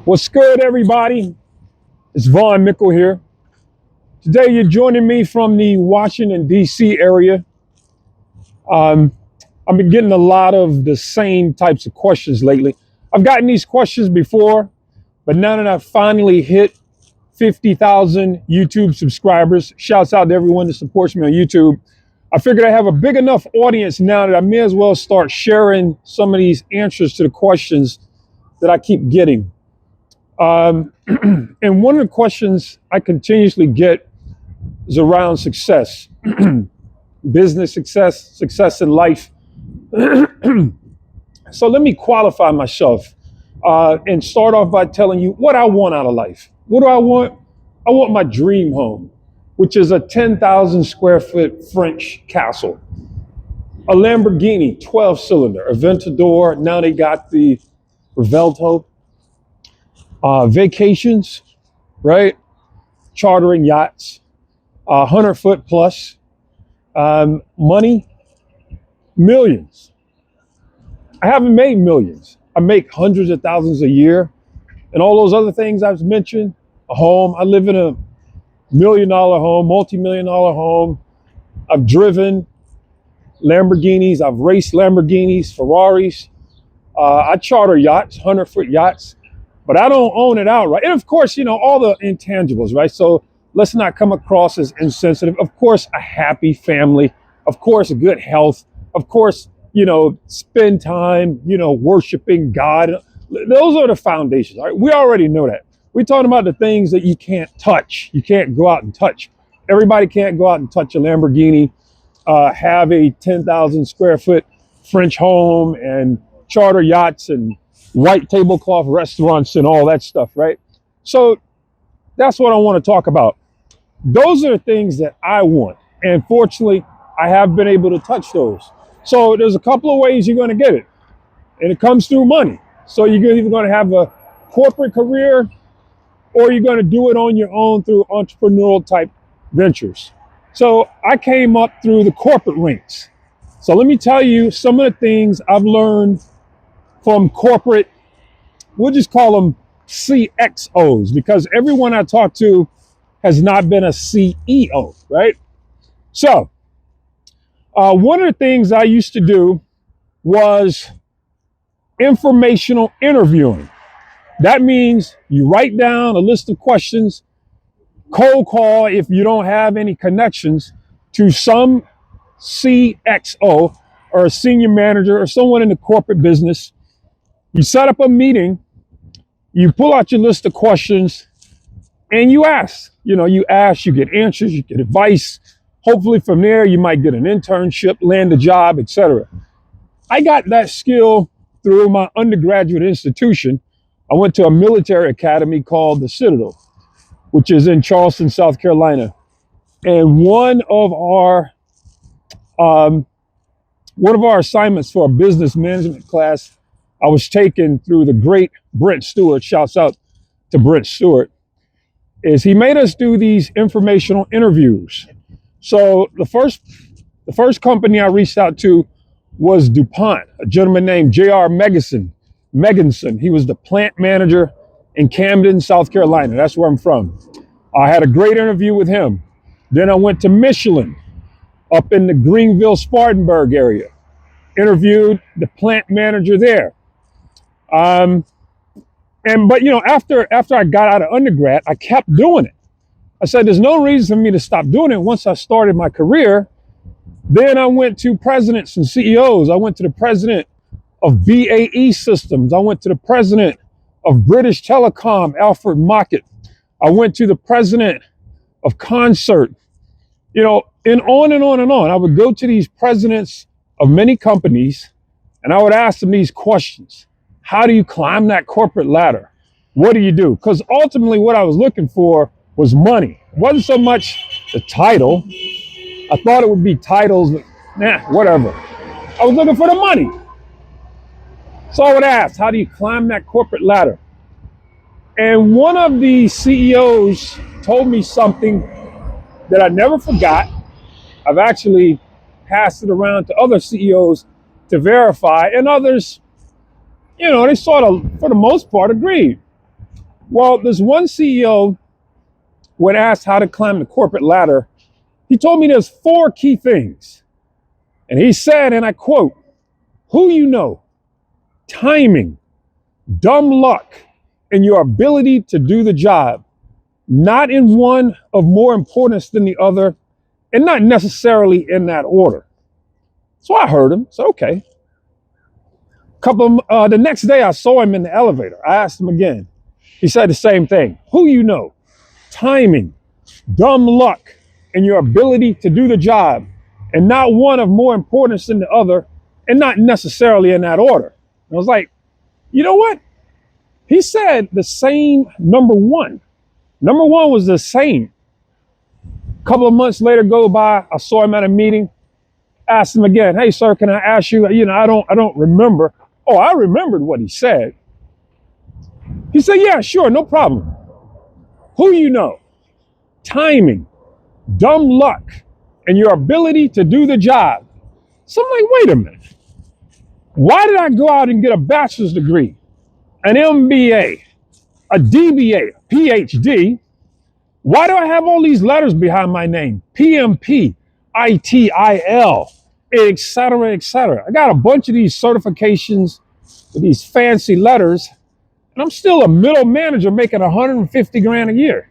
What's good, everybody? It's Mickle here. Today, you're joining me from the Washington, D.C. area. I've been getting a lot of the same types of questions lately. I've gotten these questions before, but now that I've finally hit 50,000 YouTube subscribers, shouts out to everyone that supports me on YouTube, I figured I have a big enough audience now that I may as well start sharing some of these answers to the questions that I keep getting. And one of the questions I continuously get is around success, business success, success in life. So let me qualify myself and start off by telling you what I want out of life. What do I want? I want my dream home, which is a 10,000 square foot French castle, a Lamborghini 12-cylinder, a Aventador. Now they got the Revelto. Vacations, right? Chartering yachts, 100-foot plus, money, millions. I haven't made millions. I make hundreds of thousands a year, and all those other things I've mentioned. A home. I live in a $1 million home, multi-million-dollar home. I've driven Lamborghinis. I've raced Lamborghinis, Ferraris. I charter yachts, 100-foot yachts. But I don't own it outright. And of course, you know, all the intangibles, right? So let's not come across as insensitive. Of course, a happy family. Of course, good health. Of course, you know, spend time, you know, worshiping God. Those are the foundations, right? We already know that. We're talking about the things that you can't touch. You can't go out and touch. Everybody can't go out and touch a Lamborghini, have a 10,000 square foot French home and charter yachts and white tablecloth restaurants and all that stuff, right? So that's what I want to talk about. Those are the things that I want. And fortunately, I have been able to touch those. So there's a couple of ways you're going to get it. And it comes through money. So you're either going to have a corporate career or you're going to do it on your own through entrepreneurial type ventures. So I came up through the corporate ranks. So let me tell you some of the things I've learned from corporate, we'll just call them CXOs, because everyone I talk to has not been a CEO, right? So one of the things I used to do was informational interviewing. That means you write down a list of questions, cold call if you don't have any connections to some CXO or a senior manager or someone in the corporate business. You set up a meeting, you pull out your list of questions, and you ask. You know, you ask, you get answers, you get advice. Hopefully from there, you might get an internship, land a job, etc. I got that skill through my undergraduate institution. I went to a military academy called the Citadel, which is in Charleston, South Carolina. And one of our assignments for a business management class I was taken through the great Brent Stewart, shouts out to Brent Stewart, is he made us do these informational interviews. So the first company I reached out to was DuPont, a gentleman named J.R. Meganson. He was the plant manager in Camden, South Carolina. That's where I'm from. I had a great interview with him. Then I went to Michelin up in the Greenville, Spartanburg area. Interviewed the plant manager there. But you know, after I got out of undergrad, I kept doing it. I said, there's no reason for me to stop doing it once I started my career. Then I went to presidents and CEOs. I went to the president of BAE Systems. I went to the president of British Telecom, Alfred Mockett. I went to the president of Concert, you know, and on and on and on. I would go to these presidents of many companies and I would ask them these questions. How do you climb that corporate ladder? What do you do? Because ultimately what I was looking for was money. It wasn't so much the title. I thought it would be titles, but nah, whatever. I was looking for the money. So I would ask, how do you climb that corporate ladder? And one of the CEOs told me something that I never forgot. I've actually passed it around to other CEOs to verify, and others, you know, they sort of, for the most part, agreed. Well, this one CEO, when asked how to climb the corporate ladder, he told me there's 4 key things. And he said, and I quote, who you know, timing, dumb luck, and your ability to do the job, not in one of more importance than the other, and not necessarily in that order. So I heard him. So okay. The next day I saw him in the elevator. I asked him again. He said the same thing. Who you know, timing, dumb luck, and your ability to do the job, and not one of more importance than the other, and not necessarily in that order. I was like, you know what? He said the same number one. Number one was the same. A couple of months later go by, I saw him at a meeting, asked him again, hey sir, can I ask you, I don't remember. Oh, I remembered what he said. He said, yeah, sure, no problem. Who you know, timing, dumb luck, and your ability to do the job. So I'm like, wait a minute. Why did I go out and get a bachelor's degree, an MBA, a DBA, a PhD? Why do I have all these letters behind my name? PMP, ITIL, et cetera, et cetera. I got a bunch of these certifications with these fancy letters, and I'm still a middle manager making 150 grand a year.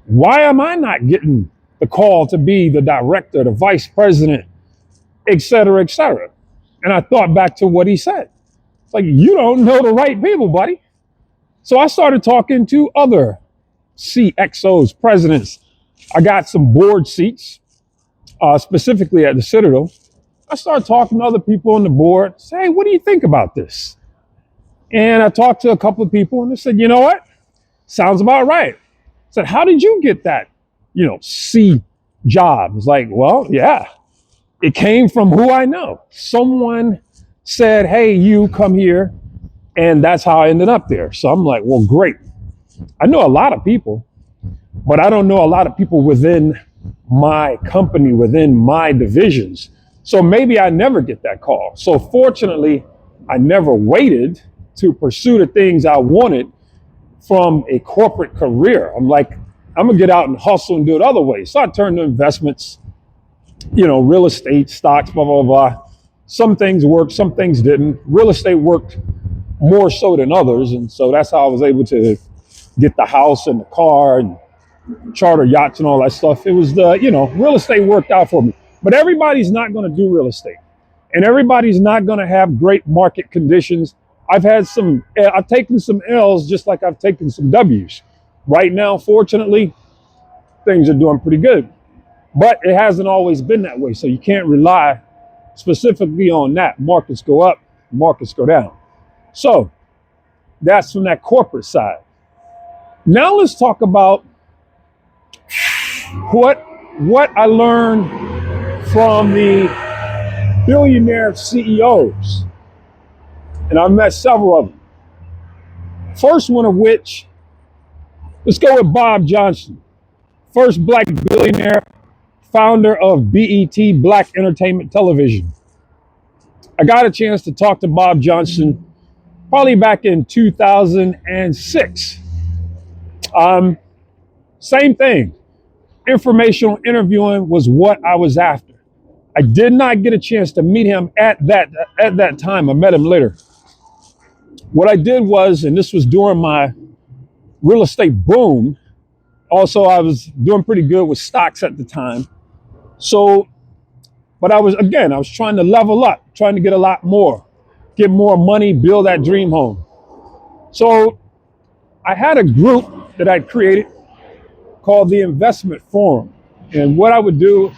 Why am I not getting the call to be the director, the vice president, et cetera, et cetera? And I thought back to what he said. It's like, you don't know the right people, buddy. So I started talking to other CXOs, presidents. I got some board seats, specifically at the Citadel. I started talking to other people on the board, say, hey, what do you think about this? And I talked to a couple of people and they said, you know what? Sounds about right. I said, how did you get that, C job? It's like, well, yeah, it came from who I know. Someone said, hey, you come here. And that's how I ended up there. So I'm like, well, great. I know a lot of people, but I don't know a lot of people within my company, within my divisions. So maybe I never get that call. So fortunately, I never waited to pursue the things I wanted from a corporate career. I'm like, I'm gonna get out and hustle and do it other ways. So I turned to investments, real estate, stocks, blah, blah, blah. Some things worked, some things didn't. Real estate worked more so than others. And so that's how I was able to get the house and the car and charter yachts and all that stuff. It was real estate worked out for me. But everybody's not going to do real estate. And everybody's not going to have great market conditions. I've taken some L's just like I've taken some W's. Right now, fortunately, things are doing pretty good. But it hasn't always been that way. So you can't rely specifically on that. Markets go up, markets go down. So that's from that corporate side. Now let's talk about what I learned from the billionaire CEOs. And I've met several of them. First one of which, let's go with Bob Johnson. First black billionaire, founder of BET, Black Entertainment Television. I got a chance to talk to Bob Johnson probably back in 2006. Same thing. Informational interviewing was what I was after. I did not get a chance to meet him at that time. I met him later. What I did was, and this was during my real estate boom. Also, I was doing pretty good with stocks at the time. So, but I was trying to level up, trying to get a lot more, get more money, build that dream home. So I had a group that I created called the Investment Forum. And what I would do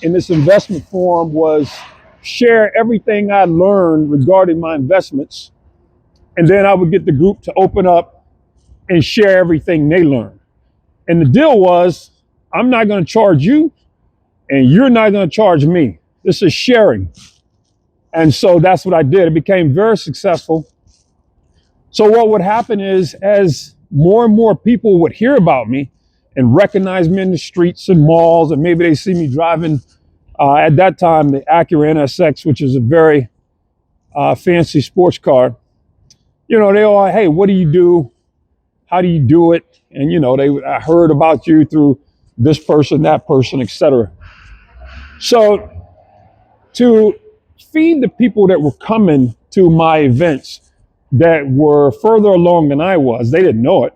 in this investment forum was share everything I learned regarding my investments. And then I would get the group to open up and share everything they learned. And the deal was, I'm not going to charge you and you're not going to charge me. This is sharing. And so that's what I did. It became very successful. So what would happen is, as more and more people would hear about me and recognize me in the streets and malls, and maybe they see me driving, at that time, the Acura NSX, which is a very fancy sports car, they all, hey, what do you do? How do you do it? And I heard about you through this person, that person, etc. So to feed the people that were coming to my events that were further along than I was, they didn't know it.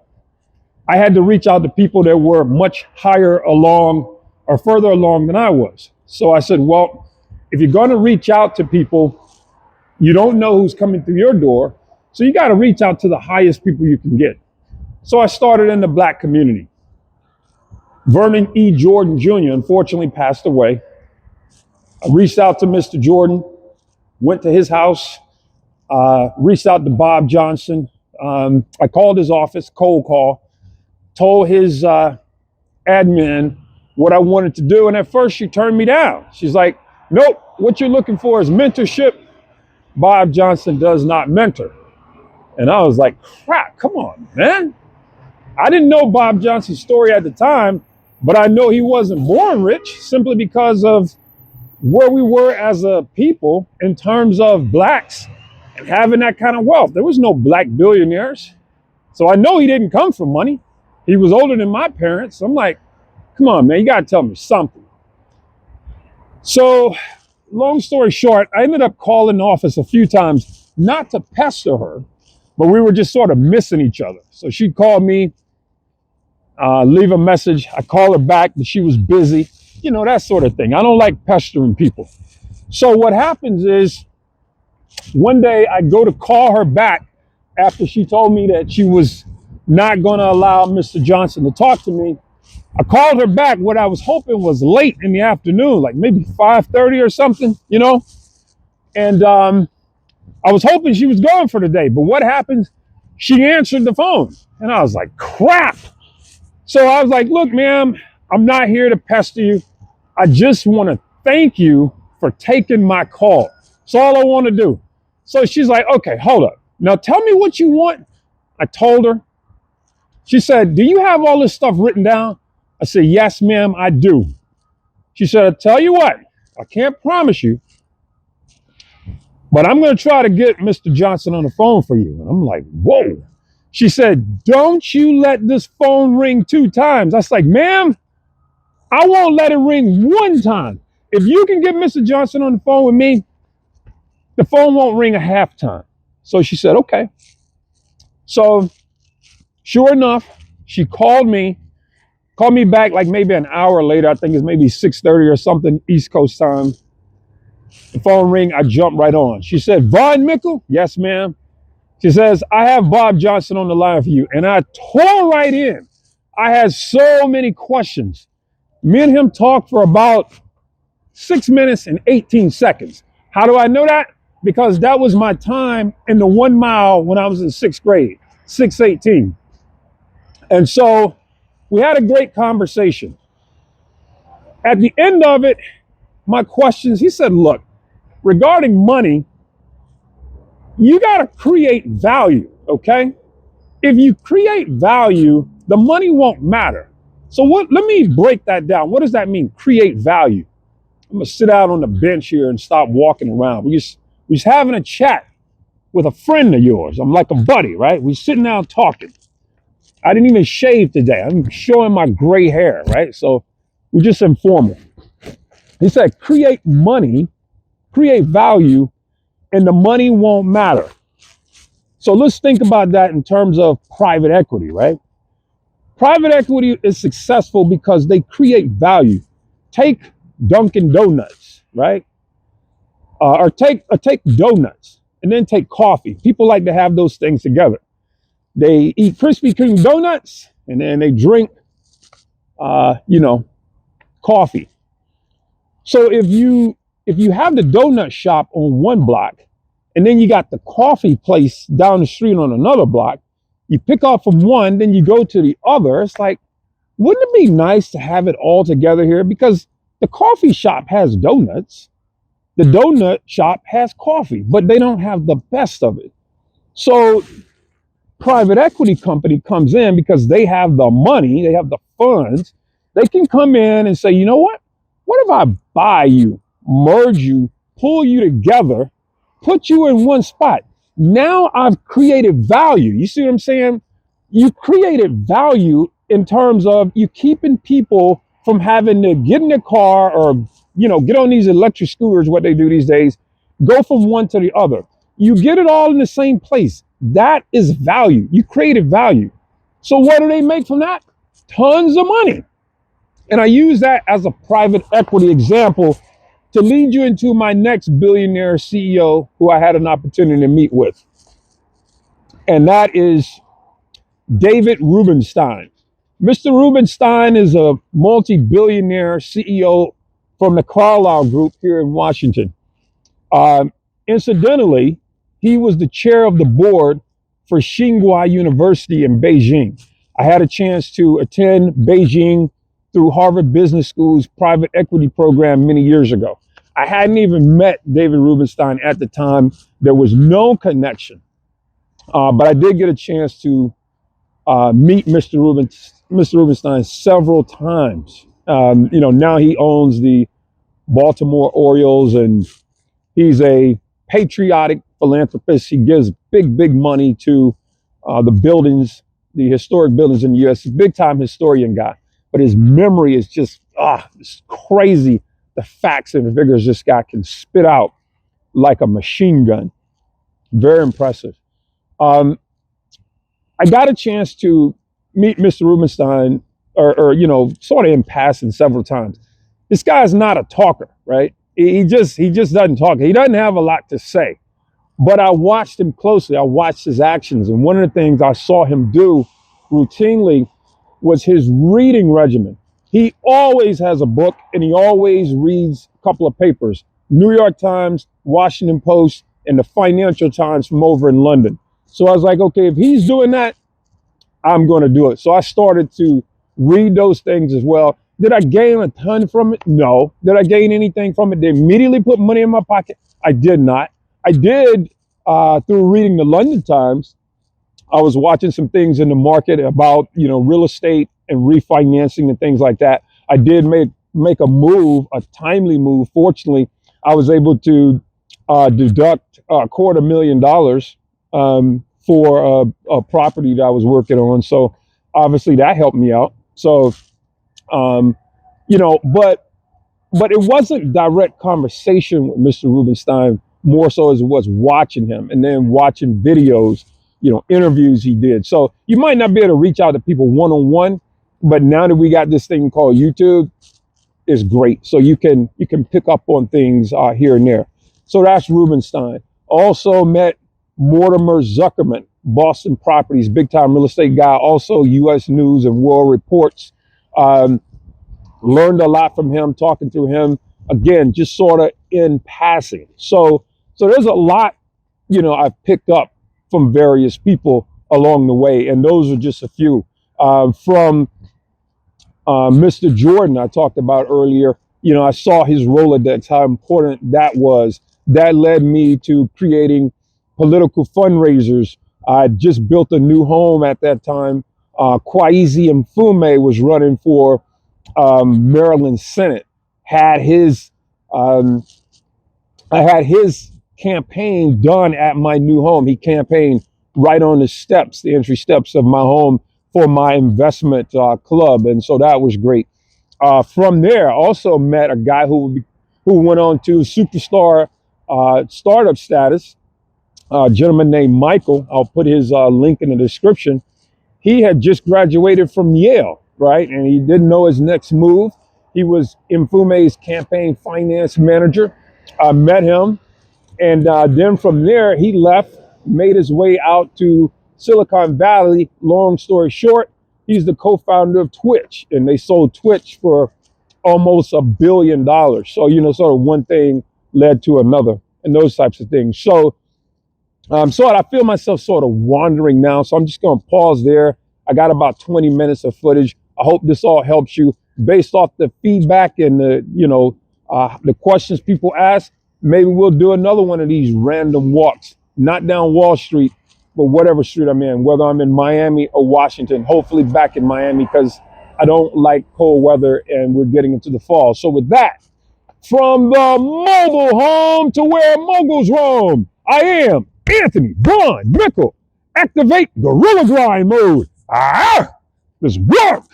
I had to reach out to people that were much higher along or further along than I was. So I said, well, if you're going to reach out to people, you don't know who's coming through your door. So you got to reach out to the highest people you can get. So I started in the Black community. Vernon E. Jordan Jr. unfortunately passed away. I reached out to Mr. Jordan, went to his house, reached out to Bob Johnson. I called his office, cold call, told his admin what I wanted to do. And at first she turned me down. She's like, nope, what you're looking for is mentorship. Bob Johnson does not mentor. And I was like, crap, come on, man. I didn't know Bob Johnson's story at the time, but I know he wasn't born rich simply because of where we were as a people in terms of blacks and having that kind of wealth. There was no black billionaires. So I know he didn't come from money. He was older than my parents. I'm like, come on, man, you got to tell me something. So long story short, I ended up calling the office a few times, not to pester her, but we were just sort of missing each other. So she'd call me, leave a message. I call her back, but she was busy, that sort of thing. I don't like pestering people. So what happens is one day I go to call her back after she told me that she was not going to allow Mr. Johnson to talk to me. I called her back. What I was hoping was late in the afternoon, like maybe 5:30 or something, And I was hoping she was going for the day. But what happens? She answered the phone. And I was like, crap. So I was like, look, ma'am, I'm not here to pester you. I just want to thank you for taking my call. That's all I want to do. So she's like, okay, hold up. Now tell me what you want. I told her. She said, do you have all this stuff written down? I said, yes, ma'am, I do. She said, I'll tell you what, I can't promise you, but I'm going to try to get Mr. Johnson on the phone for you. And I'm like, whoa. She said, don't you let this phone ring 2 times. I was like, ma'am, I won't let it ring 1 time. If you can get Mr. Johnson on the phone with me, the phone won't ring a half time. So she said, okay. So sure enough, she called me back like maybe an hour later. I think it's maybe 6:30 or something, East Coast time. The phone ring, I jumped right on. She said, Von Mickle? Yes, ma'am. She says, I have Bob Johnson on the line for you. And I tore right in. I had so many questions. Me and him talked for about 6 minutes and 18 seconds. How do I know that? Because that was my time in the 1 mile when I was in 6th grade, 6:18. And so we had a great conversation. At the end of it, my questions, he said, look, regarding money, you got to create value, okay? If you create value, the money won't matter. So let me break that down. What does that mean, create value? I'm going to sit out on the bench here and stop walking around. We're just having a chat with a friend of yours. I'm like a buddy, right? We're sitting down talking. I didn't even shave today. I'm showing my gray hair, right? So we're just informal. He said, create money, create value, and the money won't matter. So let's think about that in terms of private equity, right? Private equity is successful because they create value. Take Dunkin' Donuts, right? Or take donuts and then take coffee. People like to have those things together. They eat Krispy Kreme donuts and then they drink, coffee. So if you have the donut shop on one block and then you got the coffee place down the street on another block, you pick up from one, then you go to the other. It's like, wouldn't it be nice to have it all together here? Because the coffee shop has donuts. The donut shop has coffee, but they don't have the best of it. So private equity company comes in because they have the money, they have the funds. They can come in and say, you know what? What if I buy you, merge you, pull you together, put you in one spot? Now I've created value. You see what I'm saying? you created value in terms of you keeping people from having to get in their car or, get on these electric scooters, what they do these days, go from one to the other. You get it all in the same place. That is value. You created value. So what do they make from that? Tons of money. And I use that as a private equity example to lead you into my next billionaire CEO who I had an opportunity to meet with. And that is David Rubenstein. Mr. Rubenstein is a multi-billionaire CEO from the Carlyle Group here in Washington. Um, Incidentally, he was the chair of the board for Tsinghua University in Beijing. I had a chance to attend Beijing through Harvard Business School's private equity program many years ago. I hadn't even met David Rubenstein at the time. There was no connection, but I did get a chance to meet Mr. Rubenstein several times. Now he owns the Baltimore Orioles, and he's a patriotic philanthropist. He gives big money to the historic buildings in the U.S. He's a big time historian guy, but his memory is just it's crazy. The facts and the figures this guy can spit out like a machine gun. Very impressive. Um, I got a chance to meet Mr. Rubenstein, or sort of in passing several times. This guy's not a talker, right? He just doesn't talk. He doesn't have a lot to say. But I watched him closely. I watched his actions, and one of the things I saw him do routinely was his reading regimen. He always has a book, and he always reads a couple of papers: New York Times, Washington Post, and the Financial Times from over in London. So I was like, okay, if he's doing that, I'm going to do it. So I started to read those things as well. Did I gain a ton from it? No. Did I gain anything from it? Did I immediately put money in my pocket? I did not. I did through reading the London Times. I was watching some things in the market about, real estate and refinancing and things like that. I did make a move, a timely move. Fortunately, I was able to deduct $250,000 for a property that I was working on. So obviously that helped me out. So, but it wasn't direct conversation with Mr. Rubenstein, more so as it was watching him and then watching videos, interviews he did. So you might not be able to reach out to people one-on-one, but now that we got this thing called YouTube, it's great. So you can pick up on things here and there. So that's Rubenstein. Also met Mortimer Zuckerman, Boston Properties, big time real estate guy, also U.S. News and World Reports. Learned a lot from him, talking to him, again, just sort of in passing. So there's a lot, I've picked up from various people along the way, and those are just a few. From Mr. Jordan, I talked about earlier, I saw his Rolodex, how important that was. That led me to creating political fundraisers. I just built a new home at that time. Kwaizi Mfume was running for Maryland Senate. Had his I had his campaign done at my new home. He campaigned right on the entry steps of my home for my investment club, and so that was great. From there, I also met a guy who went on to superstar startup status. A gentleman named Mickle. I'll put his link in the description. He had just graduated from Yale, right? And he didn't know his next move. He was Mfume's campaign finance manager. I met him. And then from there, he left, made his way out to Silicon Valley. Long story short, he's the co-founder of Twitch, and they sold Twitch for almost $1 billion. So, sort of one thing led to another and those types of things. So I feel myself sort of wandering now, so I'm just going to pause there. I got about 20 minutes of footage. I hope this all helps you based off the feedback and the questions people ask. Maybe we'll do another one of these random walks, not down Wall Street, but whatever street I'm in, whether I'm in Miami or Washington, hopefully back in Miami because I don't like cold weather and we're getting into the fall. So with that, from the mobile home to where moguls roam, I am Anthony Braun Mickle. Activate Gorilla Grind mode. Ah, let's work.